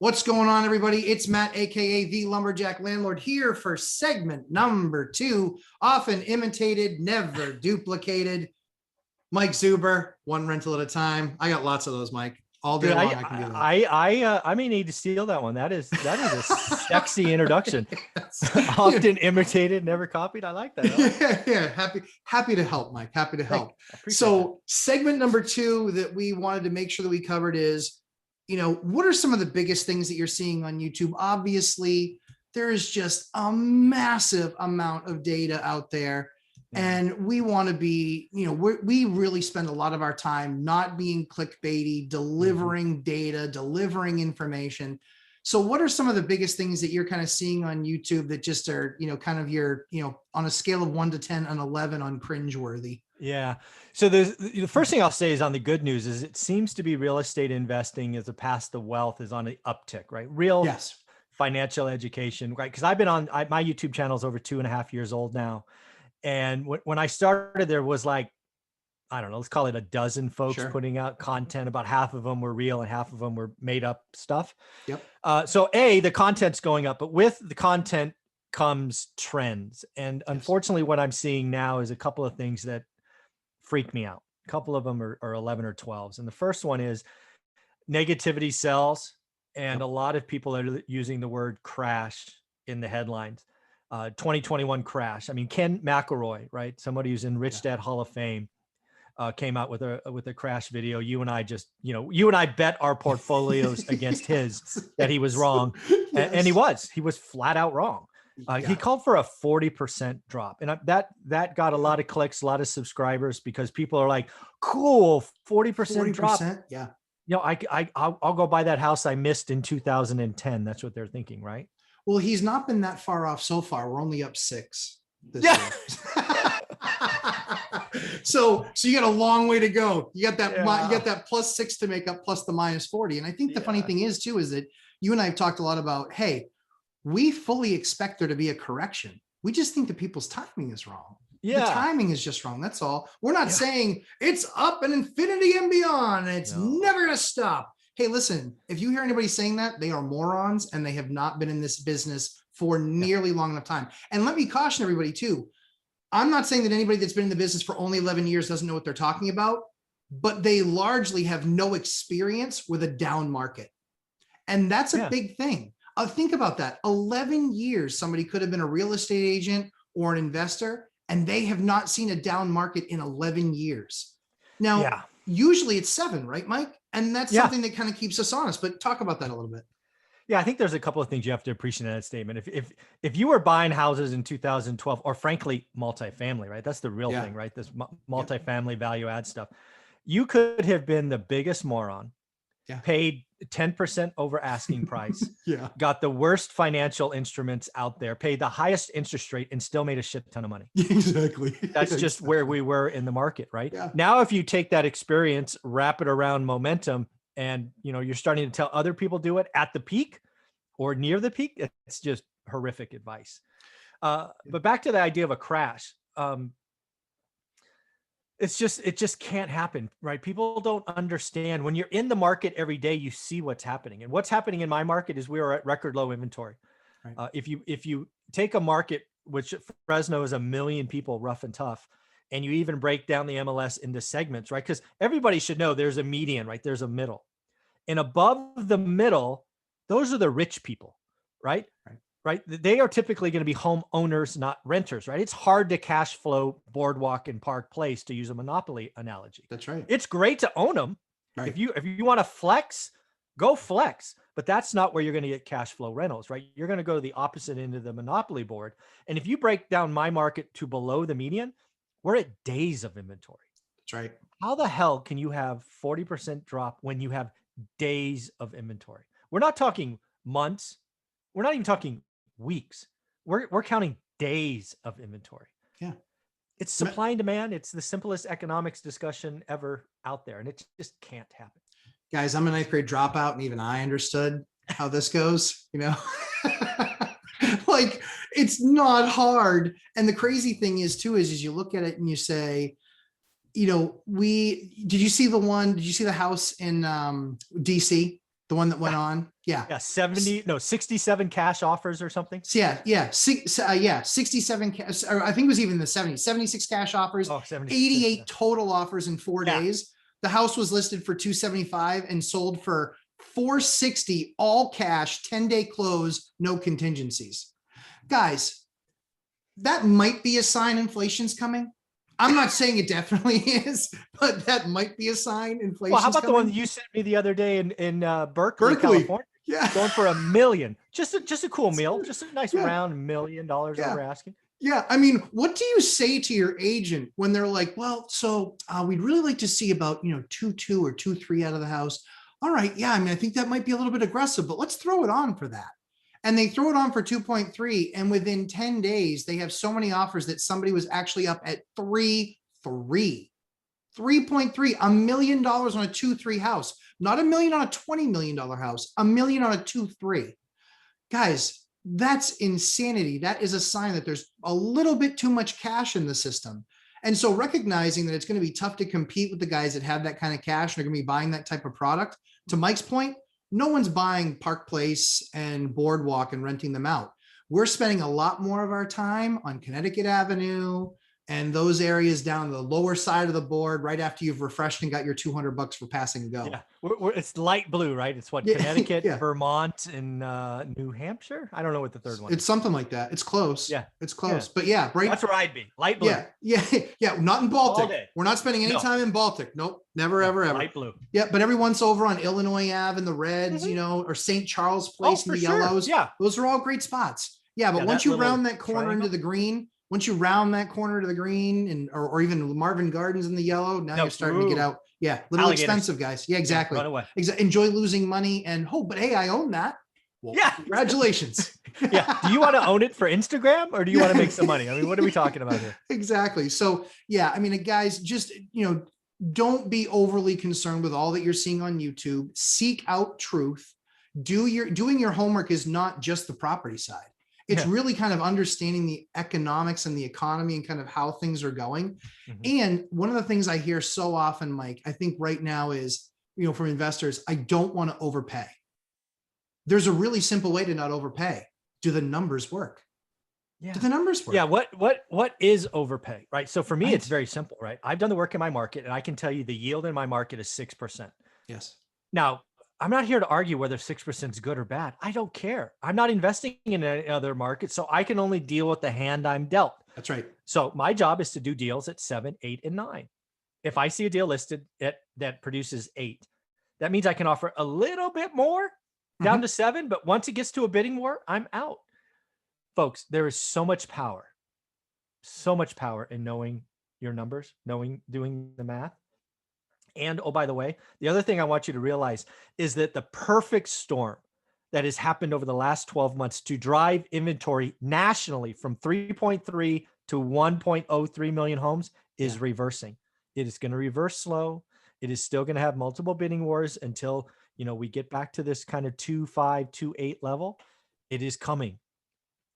What's going on, everybody? It's Matt, aka the Lumberjack Landlord, here for segment number 2. Often imitated, never duplicated. Mike Zuber, one rental at a time. I got lots of those, Mike. All day long, I can do that. I may need to steal that one. That is a sexy introduction. Often imitated, never copied. I like that. Yeah. Happy to help, Mike. Happy to help. So segment number 2 that we wanted to make sure that we covered is, what are some of the biggest things that you're seeing on YouTube? Obviously, there is just a massive amount of data out there. And we want to be, we really spend a lot of our time not being clickbaity, delivering data, delivering information. So what are some of the biggest things that you're kind of seeing on YouTube that just are, kind of your, on a scale of 1 to 10 and 11 on cringeworthy? Yeah. So the first thing I'll say is on the good news is it seems to be real estate investing as a path to wealth is on an uptick, right? Real financial education, right? Because I've been on my YouTube channel is over 2.5 years old now. And when I started, there was like, I don't know, let's call it a dozen folks putting out content. About half of them were real and half of them were made up stuff. So the content's going up, but with the content comes trends. And unfortunately, what I'm seeing now is a couple of things that freak me out. A couple of them are 11 or 12s. And the first one is negativity sells. And a lot of people are using the word crash in the headlines. 2021 crash. I mean, Ken McElroy, right? Somebody who's in Rich Dad Hall of Fame, came out with a crash video. You and I bet our portfolios against his that he was wrong. And he was flat out wrong. He called for a 40% drop. And that got a lot of clicks, a lot of subscribers because people are like, cool, 40% drop. Yeah. I'll go buy that house I missed in 2010. That's what they're thinking, right? Well, he's not been that far off so far. We're only up 6 this year. So you got a long way to go. You got that you got that +6 to make up plus the -40. And I think the funny thing is too, is that you and I have talked a lot about, hey, we fully expect there to be a correction. We just think that people's timing is wrong. The timing is just wrong. That's all. We're not saying it's up and infinity and beyond. And it's never going to stop. Hey, listen, if you hear anybody saying that, they are morons and they have not been in this business for nearly long enough time. And let me caution everybody too. I'm not saying that anybody that's been in the business for only 11 years doesn't know what they're talking about, but they largely have no experience with a down market. And that's a big thing. Think about that. 11 years, somebody could have been a real estate agent or an investor, and they have not seen a down market in 11 years. Now, usually it's 7, right, Mike? And that's something that kind of keeps us honest, but talk about that a little bit. Yeah, I think there's a couple of things you have to appreciate in that statement. If you were buying houses in 2012, or frankly, multifamily, right? That's the real thing, right? This multifamily value add stuff. You could have been the biggest moron, paid 10% over asking price, got the worst financial instruments out there, paid the highest interest rate, and still made a shit ton of money. Exactly. That's just where we were in the market, right? Now, if you take that experience, wrap it around momentum, and you're starting to tell other people do it at the peak or near the peak, it's just horrific advice. But back to the idea of a crash. It just can't happen, right? People don't understand when you're in the market every day, you see what's happening. And what's happening in my market is we are at record low inventory. Right. If you take a market, which Fresno is 1 million people, rough and tough, and you even break down the MLS into segments, right? Because everybody should know there's a median, right? There's a middle. And above the middle, those are the rich people, right? Right. They are typically going to be homeowners, not renters, right? It's hard to cash flow Boardwalk and Park Place, to use a monopoly analogy. That's right. It's great to own them. Right. If you want to flex, go flex, but that's not where you're going to get cash flow rentals, right? You're going to go to the opposite end of the monopoly board. And if you break down my market to below the median, we're at days of inventory. That's right. How the hell can you have 40% drop when you have days of inventory? We're not talking months. We're not even talking weeks. We're counting days of inventory. Yeah. It's supply and demand. It's the simplest economics discussion ever out there. And it just can't happen. Guys, I'm a 9th grade dropout, and even I understood how this goes, like it's not hard. And the crazy thing is too, is you look at it and you say, did you see the house in DC, the one that went on? Yeah. Yeah. 67 cash offers or something. Yeah. 67 cash, or I think it was even the 70s, 76 cash offers, 88 total offers in 4 days. The house was listed for 275 and sold for 460, all cash, 10-day close, no contingencies. Guys, that might be a sign inflation's coming. I'm not saying it definitely is, but that might be a sign inflation's Well, how about coming. the one you sent me the other day in Berkeley, California? Yeah. Going for $1 million. Just a cool meal. Just a nice round $1 million over asking. Yeah. I mean, what do you say to your agent when they're like, well, so we'd really like to see about, 2.2 or 2.3 out of the house. All right. Yeah. I mean, I think that might be a little bit aggressive, but let's throw it on for that. And they throw it on for 2.3. And within 10 days, they have so many offers that somebody was actually up at 3.3, $1 million on a 2.3 house, not $1 million on a $20 million house, $1 million on a 2.3. Guys, that's insanity. That is a sign that there's a little bit too much cash in the system. And so recognizing that it's going to be tough to compete with the guys that have that kind of cash and are going to be buying that type of product, to Mike's point, no one's buying Park Place and Boardwalk and renting them out. We're spending a lot more of our time on Connecticut Avenue and those areas down the lower side of the board, right after you've refreshed and got your $200 for passing go. Yeah, it's light blue, right? It's what, Connecticut, Vermont, and New Hampshire. I don't know what the third one is. It's something like that. It's close. Yeah, it's close. But yeah, right. That's where I'd be. Light blue. Yeah. Not in Baltic. We're not spending any time in Baltic. Nope. Never, ever. Light blue. Yeah, but every once over on Illinois Ave in the reds, or St. Charles Place in the yellows. Yeah, those are all great spots. Yeah, but once you round that corner into the green. Once you round that corner to the green and or even Marvin Gardens in the yellow, now you're starting to get out. Yeah, little expensive, guys. Yeah, exactly. Run away. Enjoy losing money and but hey, I own that. Well, congratulations. Do you want to own it for Instagram or do you want to make some money? I mean, what are we talking about here? Exactly. So I mean, guys, just don't be overly concerned with all that you're seeing on YouTube. Seek out truth. Doing your homework is not just the property side. It's really kind of understanding the economics and the economy and kind of how things are going. And one of the things I hear so often, Mike, I think right now is, from investors, I don't want to overpay. There's a really simple way to not overpay. Do the numbers work? Do the numbers work? Yeah. What is overpay, right? So for me, it's very simple, right? I've done the work in my market and I can tell you the yield in my market is 6%. Yes. Now, I'm not here to argue whether 6% is good or bad. I don't care. I'm not investing in any other market, so I can only deal with the hand I'm dealt. That's right. So my job is to do deals at 7, 8, and 9. If I see a deal listed that produces 8, that means I can offer a little bit more down to 7, but once it gets to a bidding war, I'm out. Folks, there is so much power in knowing your numbers, doing the math. And, oh, by the way, the other thing I want you to realize is that the perfect storm that has happened over the last 12 months to drive inventory nationally from 3.3 to 1.03 million homes is reversing. It is going to reverse slow. It is still going to have multiple bidding wars until, we get back to this kind of 2.5, 2.8 level. It is coming.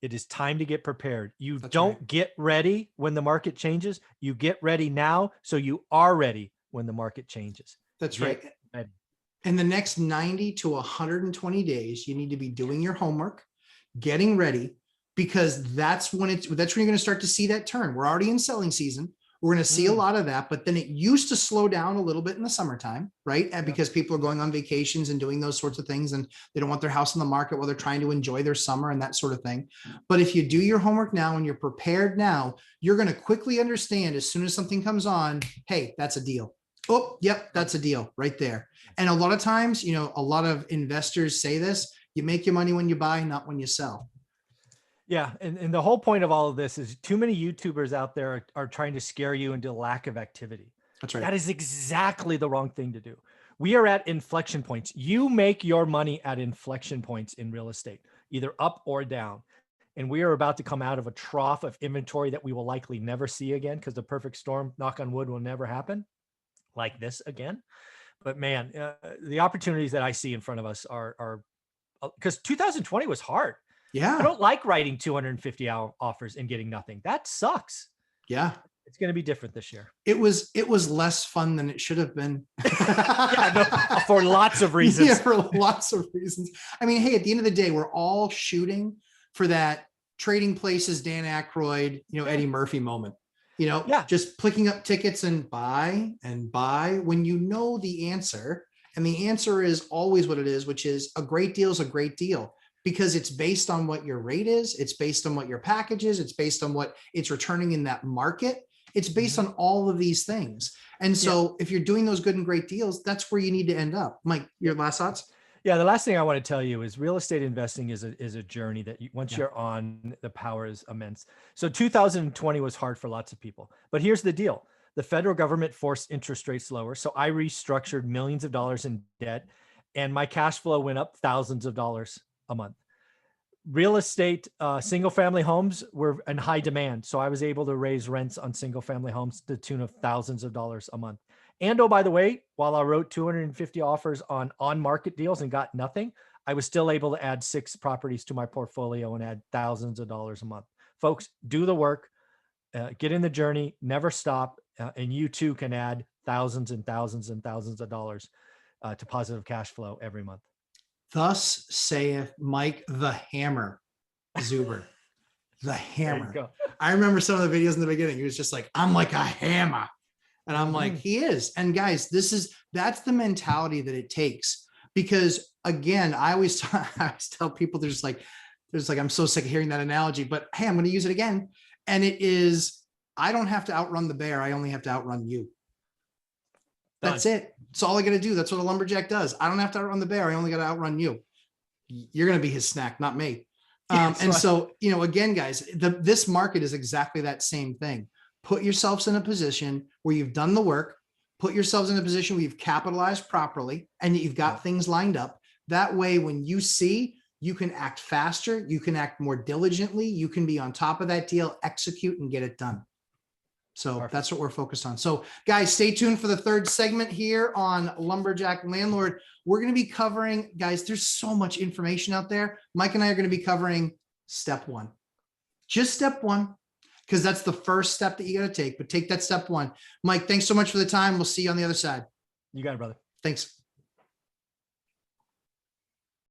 It is time to get prepared. You don't get ready when the market changes. You get ready now so you are ready when the market changes. That's right. In the next 90 to 120 days, you need to be doing your homework, getting ready, because that's when you're going to start to see that turn. We're already in selling season. We're going to see a lot of that, but then it used to slow down a little bit in the summertime, right? And because people are going on vacations and doing those sorts of things, and they don't want their house on the market while they're trying to enjoy their summer and that sort of thing. But if you do your homework now and you're prepared now, you're going to quickly understand as soon as something comes on, hey, that's a deal. Oh, yep, that's a deal right there. And a lot of times, a lot of investors say this, you make your money when you buy, not when you sell. Yeah. And the whole point of all of this is too many YouTubers out there are trying to scare you into lack of activity. That's right. That is exactly the wrong thing to do. We are at inflection points. You make your money at inflection points in real estate, either up or down. And we are about to come out of a trough of inventory that we will likely never see again, because the perfect storm, knock on wood, will never happen like this again. But man, the opportunities that I see in front of us are because 2020 was hard. Yeah. I don't like writing 250 offers and getting nothing. That sucks. Yeah. It's going to be different this year. It was less fun than it should have been. For lots of reasons. Yeah, for lots of reasons. I mean, hey, at the end of the day, we're all shooting for that Trading Places, Dan Aykroyd, Eddie Murphy moment. Just clicking up tickets and buy when you know the answer. And the answer is always what it is, which is a great deal is a great deal, because it's based on what your rate is. It's based on what your package is. It's based on what it's returning in that market. It's based on all of these things. And so if you're doing those good and great deals, that's where you need to end up. Mike, your last thoughts? Yeah. The last thing I want to tell you is real estate investing is a journey that once you're on, the power is immense. So 2020 was hard for lots of people, but here's the deal. The federal government forced interest rates lower. So I restructured millions of dollars in debt and my cash flow went up thousands of dollars a month. Real estate, single family homes were in high demand. So I was able to raise rents on single family homes to the tune of thousands of dollars a month. And oh, by the way, while I wrote 250 offers on market deals and got nothing, I was still able to add 6 properties to my portfolio and add thousands of dollars a month. Folks, do the work, get in the journey, never stop. And you too can add thousands and thousands and thousands of dollars to positive cash flow every month. Thus saith Mike the Hammer Zuber. The Hammer. I remember some of the videos in the beginning. He was just like, I'm like a hammer. And I'm like, he is. And guys, that's the mentality that it takes. Because again, I always tell people there's like, I'm so sick of hearing that analogy, but hey, I'm going to use it again. And it is, I don't have to outrun the bear. I only have to outrun you. That's it. That's all I got to do. That's what a lumberjack does. I don't have to outrun the bear. I only got to outrun you. You're going to be his snack, not me. So, again, guys, this market is exactly that same thing. Put yourselves in a position where you've done the work, put yourselves in a position where you've capitalized properly and you've got things lined up. That way, when you see, you can act faster, you can act more diligently, you can be on top of that deal, execute and get it done. So that's what we're focused on. So guys, stay tuned for the third segment here on Lumberjack Landlord. We're going to be covering, guys, there's so much information out there. Mike and I are going to be covering step 1, just step 1, because that's the first step that you got to take, but take that step 1. Mike, thanks so much for the time. We'll see you on the other side. You got it, brother. Thanks.